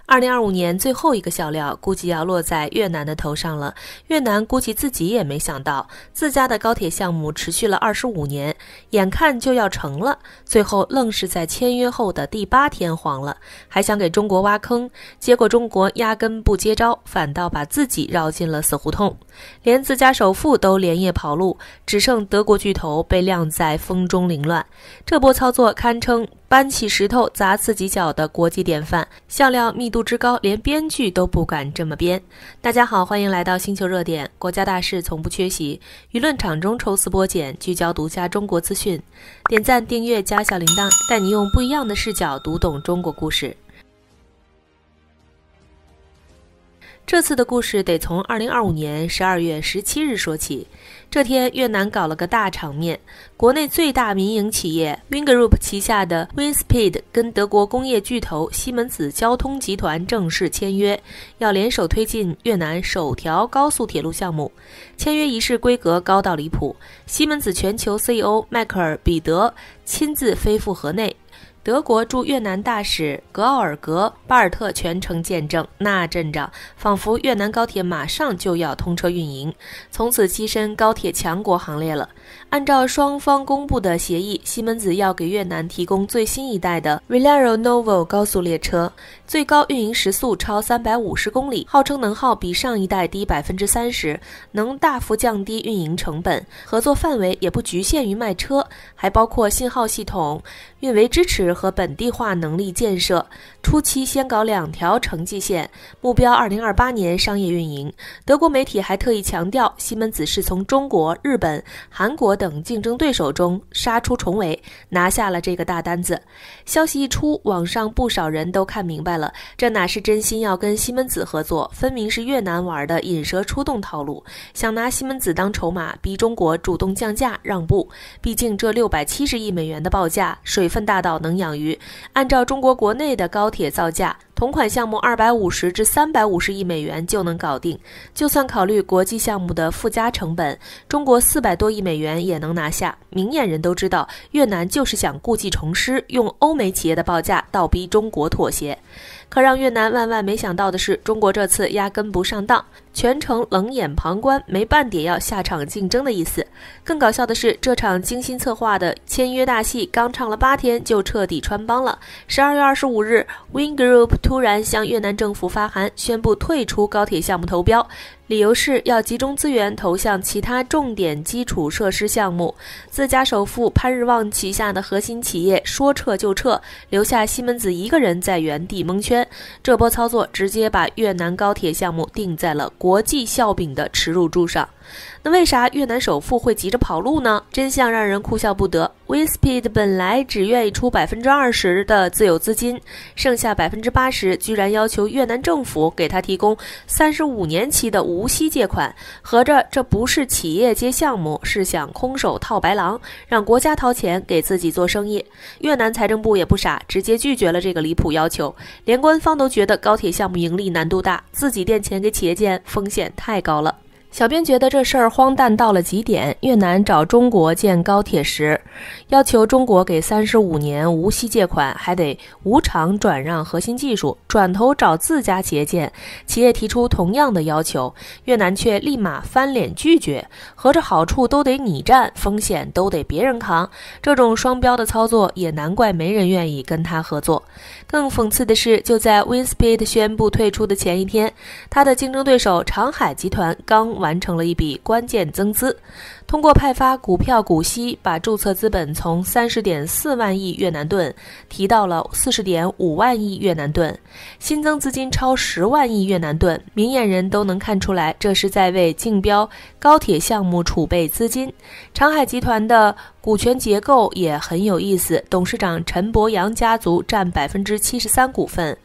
2025年最後一個笑料估計要落在越南的頭上了。越南估計自己也沒想到，自家的高鐵項目持續了25年，眼看就要成了，最後愣是在簽約後的第8天黃了，還想給中國挖坑，結果中國壓根不接招，反倒把自己繞進了死胡同，連自家首富都連夜跑路，只剩德國巨頭被晾在風中凌亂。這波操作堪稱搬起石頭砸自己腳的國際典範，笑料密度之高，連編劇都不敢這麼編。大家好，歡迎來到星球熱點，國家大事從不缺席，輿論場中抽絲剝繭，聚焦獨家中國資訊。點讚、訂閱加小鈴鐺，帶你用不一樣的視角讀懂中國故事。這次的故事得從2025年12月17日說起。這天，越南搞了個大場面，國內最大民營企業 Vingroup 旗下的 Winspeed 跟德國工業巨頭西門子交通集團正式簽約，要聯手推進越南首條高速鐵路項目。簽約儀式規格高到離譜，西門子全球 CEO 邁克爾·彼得親自飛赴河內。德國駐越南大使格奧爾格·巴爾特全程見證，那陣仗仿佛越南高鐵馬上就要通車運營，從此躋身高鐵強國行列了。按照雙方公布的協議，西門子要給越南提供最新一代的 Velaro Novo 高速列車，最高運營時速超350公里，號稱能耗比上一代低30%，能大幅降低運營成本。合作範圍也不局限於賣車，還包括信號系統、運維支持和本地化能力建設。初期先搞2條城際線，目標2028年商業運營。德國媒體還特意強調，西門子是從中國、日本、韓國等競爭對手中殺出重圍，拿下了這個大單子。消息一出，網上不少人都看明白了，這哪是真心要跟西門子合作，分明是越南玩的引蛇出洞套路，想拿西門子當籌碼，逼中國主動降價讓步。畢竟這670億美元的報價，水分大到能養魚。按照中國國內的高鐵造價，同款項目250至350億美元就能搞定。就算考慮國際項目的附加成本，中國400多億美元也能拿下。明眼人都知道，越南就是想故技重施，用歐美企業的報價倒逼中國妥協。可讓越南萬萬沒想到的是，中國這次壓根不上當，全程冷眼旁觀，沒半點要下場競爭的意思。更搞笑的是，這場精心策劃的簽約大戲剛唱了8天就徹底穿幫了。12月25日 Vingroup 突然向越南政府發函，宣布退出高鐵項目投標，理由是要集中資源投向其他重點基礎設施項目。自家首富潘日旺旗下的核心企業說撤就撤，留下西門子一個人在原地蒙圈。這波操作直接把越南高鐵項目定在了國際笑柄的恥辱柱上。那為啥越南首富會急着跑路呢？真相讓人哭笑不得。Winspeed 本來只願意出20%的自有資金，剩下80%居然要求越南政府給他提供35年期的無息借款，合着這不是企業接項目，是想空手套白狼，讓國家掏錢給自己做生意。越南財政部也不傻，直接拒絕了這個離譜要求。連官方都覺得高鐵項目盈利難度大，自己墊錢給企業建風險太高了。小編覺得這事兒荒誕到了極點。越南找中國建高鐵時，要求中國給35年無息借款，還得無償轉讓核心技術，轉頭找自家企業建。企業提出同樣的要求，越南卻立馬翻臉拒絕，合着好處都得你占，風險都得別人扛。這種雙標的操作，也難怪沒人願意跟他合作。更諷刺的是，就在 Winspeed 宣布退出的前一天，他的競爭對手長海集團剛完成了一筆關鍵增資，通過派發股票股息，把注冊資本從30.4萬億越南盾提到了40.5萬億越南盾，新增資金超10萬億越南盾。明眼人都能看出來，這是在為競標高鐵項目儲備資金。長海集團的股權結構也很有意思，董事長陳伯陽家族占73%股份，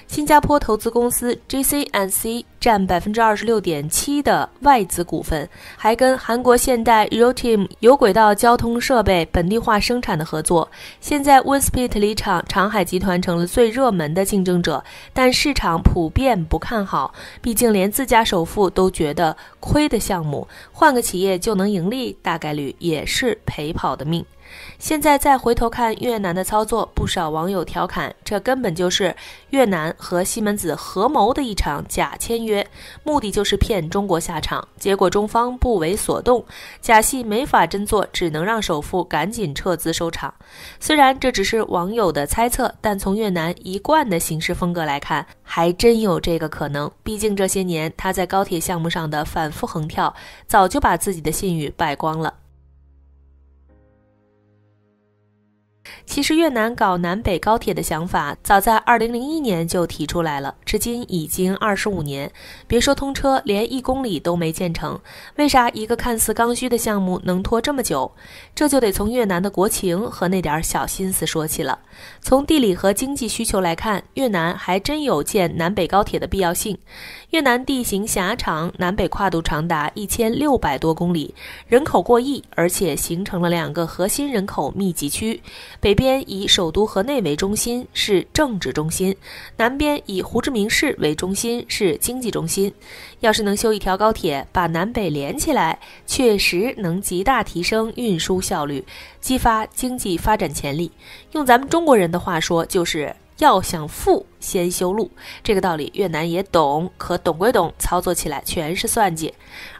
新加坡投資公司 JC&C 占26.7%的外資股份，還跟韓國現代 Roteam 有軌道交通設備本地化生產的合作。現在 Winspeed 離場，長海集團成了最熱門的競爭者，但市場普遍不看好，畢竟連自家首富都覺得虧的項目，換個企業就能盈利，大概率也是陪跑好的命。現在再回頭看越南的操作，不少網友調侃，這根本就是越南和西門子合謀的一場假簽約，目的就是騙中國下場，結果中方不為所動，假戲沒法真做，只能讓首富趕緊撤資收場。雖然這只是網友的猜測，但從越南一貫的行事風格來看，還真有這個可能。畢竟這些年他在高鐵項目上的反覆橫跳，早就把自己的信譽敗光了。其實越南搞南北高鐵的想法早在2001年就提出來了，至今已經25年，別說通車，連1公里都沒建成。為啥一個看似剛需的項目能拖這麼久？這就得從越南的國情和那點小心思說起了。從地理和經濟需求來看，越南還真有建南北高鐵的必要性。越南地形狹長，南北跨度長達1600多公里，人口過億，而且形成了2個核心人口密集區。北邊以首都河內為中心，是政治中心；南邊以胡志明市為中心，是經濟中心。要是能修一條高鐵，把南北連起來，確實能極大提升運輸效率，激發經濟發展潛力。用咱們中國人的話說，就是要想富，先修路。這個道理越南也懂，可懂歸懂，操作起來全是算計。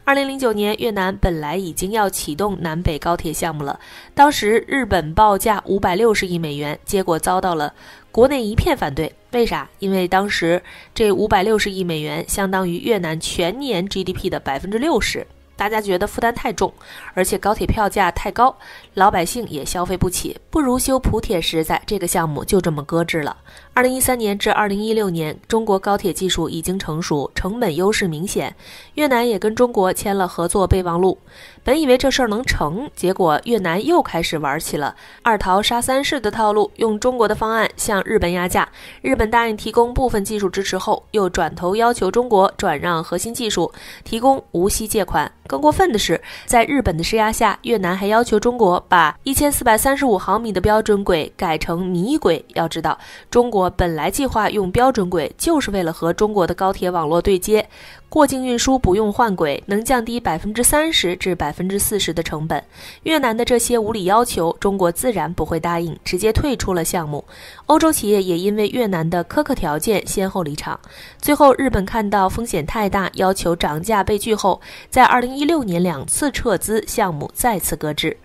2009年，越南本來已經要啟動南北高鐵項目了，當時日本報價560億美元，結果遭到了國內一片反對。為啥？因為當時這560億美元相當於越南全年 GDP 的60%。大家覺得負擔太重，而且高鐵票價太高，老百姓也消費不起，不如修普鐵實在，這個項目就這麼擱置了。2013年至2016年，中國高鐵技術已經成熟，成本優勢明顯，越南也跟中國簽了合作備忘錄。本以為這事兒能成，結果越南又開始玩起了二桃殺三士的套路，用中國的方案向日本壓價，日本答應提供部分技術支持後，又轉頭要求中國轉讓核心技術，提供無息借款。更過分的是，在日本的施壓下，越南還要求中國把1435毫米的標準軌改成米軌。要知道，中國本來計劃用標準軌就是為了和中國的高鐵網絡對接，過境運輸不用換軌，能降低30%至40%的成本。越南的這些無理要求，中國自然不會答應，直接退出了項目。歐洲企業也因為越南的苛刻條件先後離場。最後，日本看到風險太大，要求漲價被拒後，在2016年2次撤資，項目再次擱置。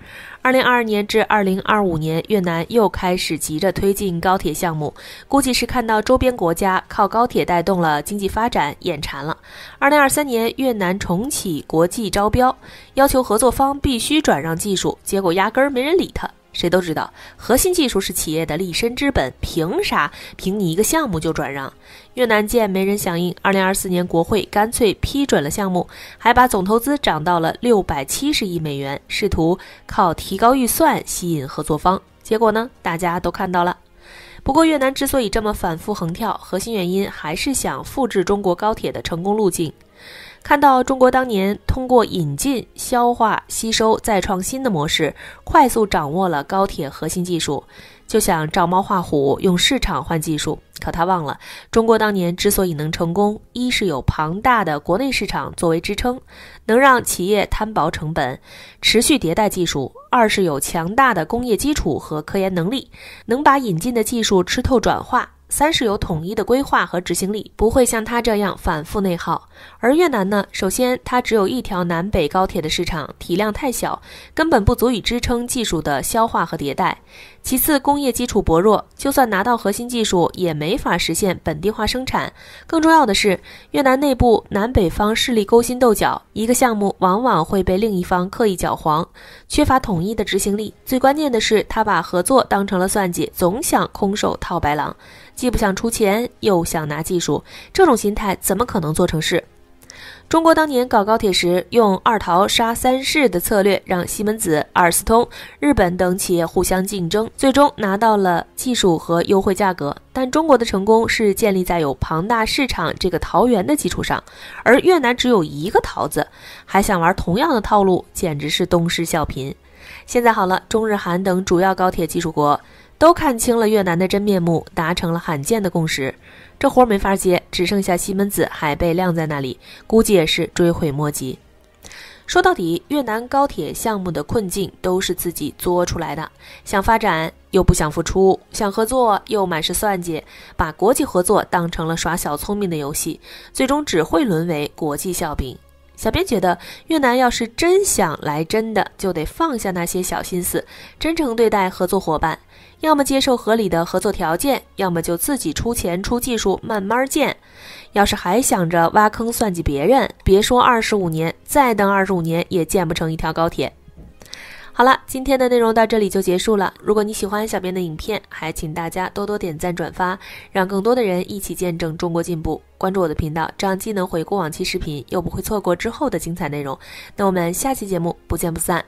2022年至2025年，越南又開始急着推進高鐵項目，估計是看到周邊國家靠高鐵帶動了經濟發展，眼饞了。2023年，越南重啟國際招標，要求合作方必須轉讓技術，結果壓根兒沒人理他。誰都知道，核心技術是企業的立身之本，憑啥？憑你一個項目就轉讓？越南見沒人響應，2024年國會乾脆批准了項目，還把總投資漲到了670億美元，試圖靠提高預算吸引合作方。結果呢，大家都看到了。不過越南之所以這麼反覆橫跳，核心原因還是想複製中國高鐵的成功路徑。看到中國當年通過引進、消化、吸收再創新的模式，快速掌握了高鐵核心技術，就想照貓畫虎，用市場換技術。可他忘了，中國當年之所以能成功，一是有龐大的國內市場作為支撐，能讓企業攤薄成本，持續迭代技術；二是有強大的工業基礎和科研能力，能把引進的技術吃透轉化；三是有統一的規劃和執行力，不會像他這樣反覆內耗。而越南呢，首先它只有一條南北高鐵的市場，體量太小，根本不足以支撐技術的消化和迭代。其次，工業基礎薄弱，就算拿到核心技術，也沒法實現本地化生產。更重要的是，越南內部南北方勢力勾心鬥角，一個項目往往會被另一方刻意攪黃，缺乏統一的執行力。最關鍵的是，他把合作當成了算計，總想空手套白狼，既不想出錢，又想拿技術，這種心態怎麼可能做成事？中國當年搞高鐵時，用二桃殺三士的策略，讓西門子、阿爾斯通、日本等企業互相競爭，最終拿到了技術和優惠價格。但中國的成功是建立在有龐大市場這個桃園的基礎上，而越南只有一個桃子，還想玩同樣的套路，簡直是東施效顰。現在好了，中日韓等主要高鐵技術國都看清了越南的真面目，達成了罕見的共識。這活沒法接，只剩下西門子還被晾在那裡，估計也是追悔莫及。說到底，越南高鐵項目的困境都是自己作出來的，想發展又不想付出，想合作又滿是算計，把國際合作當成了耍小聰明的遊戲，最終只會淪為國際笑柄。小編覺得，越南要是真想來真的，就得放下那些小心思，真誠對待合作夥伴，要麼接受合理的合作條件，要麼就自己出錢出技術慢慢建。要是還想着挖坑算計別人，別說25年，再等25年也建不成一條高鐵。好了，今天的內容到這裡就結束了。如果你喜歡小編的影片，還請大家多多點讚轉發，讓更多的人一起見證中國進步。關注我的頻道，這樣既能回顧往期視頻，又不會錯過之後的精彩內容。那我們下期節目不見不散。